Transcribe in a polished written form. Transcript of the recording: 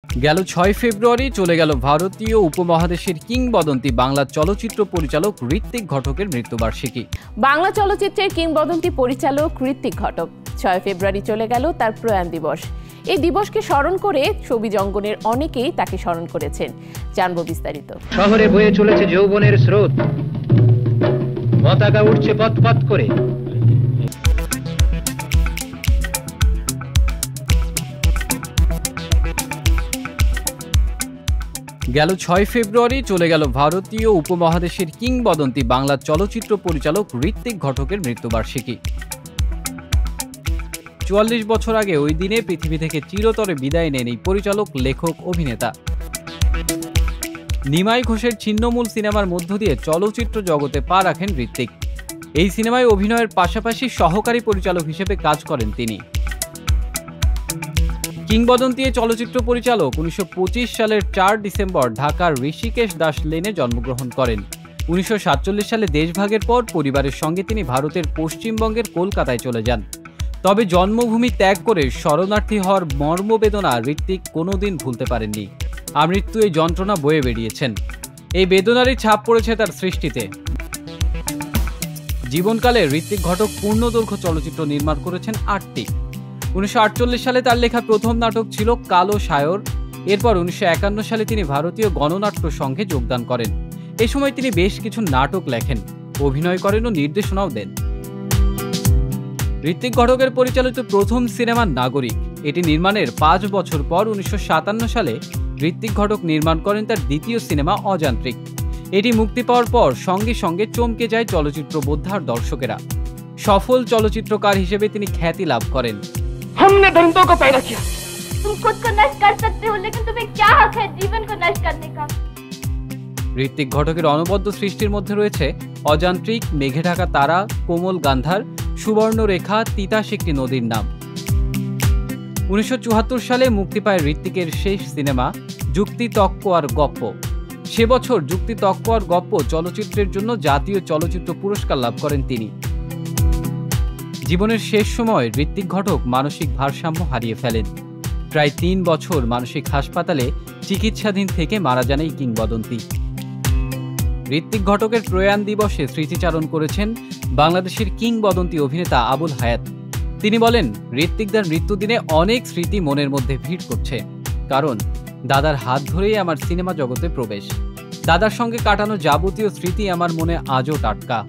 গেল ৬ ফেব্রুয়ারি চলে গেল ভারতীয় উপমহাদেশের কিংবদন্তি বাংলা চলচ্চিত্র পরিচালক ঋত্বিক ঘটকের মৃত্যুবার্ষিকী। বাংলা চলচ্চিত্রের কিংবদন্তি পরিচালক ঋত্বিক ঘটক ৬ ফেব্রুয়ারি চলে গেল তার প্রয়াণ দিবস। এই দিবসকে স্মরণ করে ছবি জঙ্গনের অনেকেই তাকে স্মরণ করেছেন। জানবো বিস্তারিত। শহরে বয়ে চলেছে যৌবনের স্রোত, পতাকা উঠছে পথ পথ করে। গেল ৬ ফেব্রুয়ারি চলে গেল ভারতীয় উপমহাদেশের কিংবদন্তি বাংলা চলচ্চিত্র পরিচালক ঋত্বিক ঘটকের মৃত্যুবার্ষিকী। ৪৪ বছর আগে ওই দিনে পৃথিবী থেকে চিরতরে বিদায় নেন এই পরিচালক, লেখক, অভিনেতা। নিমাই ঘোষের ছিন্নমূল সিনেমার মধ্য দিয়ে চলচ্চিত্র জগতে পা রাখেন ঋত্বিক। এই সিনেমায় অভিনয়ের পাশাপাশি সহকারী পরিচালক হিসেবে কাজ করেন তিনি। কিংবদন্তি চলচ্চিত্র পরিচালক ১৯২৫ সালের ৪ ডিসেম্বর ঢাকার ঋষিকেশ দাস লেনে জন্মগ্রহণ করেন। ১৯৪৭ সালে দেশভাগের পর পরিবারের সঙ্গে তিনি ভারতের পশ্চিমবঙ্গের কলকাতায় চলে যান। তবে জন্মভূমি ত্যাগ করে শরণার্থী হওয়ার মর্মবেদনা ঋত্বিক কোনোদিন ভুলতে পারেননি। আমৃত্যু এই যন্ত্রণা বয়ে বেরিয়েছেন। এই বেদনারই ছাপ পড়েছে তার সৃষ্টিতে। জীবনকালে ঋত্বিক ঘটক পূর্ণদৈর্ঘ্য চলচ্চিত্র নির্মাণ করেছেন ৮টি। ১৯৪৮ সালে তার লেখা প্রথম নাটক ছিল কালো সায়র। এরপর ১৯৫১ সালে তিনি ভারতীয় গণনাট্য সংঘে যোগদান করেন। এ সময় তিনি বেশ কিছু নাটক লেখেন, অভিনয় করেন ও নির্দেশনাও দেন। ঋত্বিক ঘটকের পরিচালিত প্রথম সিনেমা নাগরিক। এটি নির্মাণের ৫ বছর পর ১৯৫৭ সালে ঋত্বিক ঘটক নির্মাণ করেন তার দ্বিতীয় সিনেমা অযান্ত্রিক। এটি মুক্তি পাওয়ার পর সঙ্গে সঙ্গে চমকে যায় চলচ্চিত্র বোদ্ধার দর্শকেরা। সফল চলচ্চিত্রকার হিসেবে তিনি খ্যাতি লাভ করেন। हमने दरिंदों को पैदा किया। तुम खुद को नष्ट कर सकते हो, लेकिन तुम्हें क्या हक है जीवन को नष्ट करने का? ঋত্বিক ঘটকের অনবদ্য সৃষ্টির মধ্যে রয়েছে অযান্ত্রিক, মেঘে ঢাকা তারা, কোমল গান্ধার, সুবর্ণরেখা, তিতাস একটি নদীর নাম। ১৯৭৪ সালে মুক্তি পায় ঋত্বিকের শেষ সিনেমা যুক্তি তক্ক আর গপ্প। সে বছর যুক্তি তক্ক আর গপ্প চলচ্চিত্রের জন্য জাতীয় চলচ্চিত্র পুরস্কার লাভ করেন তিনি। জীবনের শেষ সময় ঋত্বিক ঘটক মানসিক ভারসাম্য হারিয়ে ফেলেন। প্রায় ৩ বছর মানসিক হাসপাতালে চিকিৎসাধীন থেকে মারা যান এই কিংবদন্তি। ঋত্বিক ঘটকের প্রয়াণ দিবসে স্মৃতিচারণ করেছেন বাংলাদেশের কিংবদন্তি অভিনেতা আবুল হায়াত। তিনি বলেন, ঋত্বিকদার মৃত্যুদিনে অনেক স্মৃতি মনের মধ্যে ভিড় করছে, কারণ দাদার হাত ধরেই আমার সিনেমা জগতে প্রবেশ। দাদার সঙ্গে কাটানো যাবতীয় স্মৃতি আমার মনে আজও টাটকা।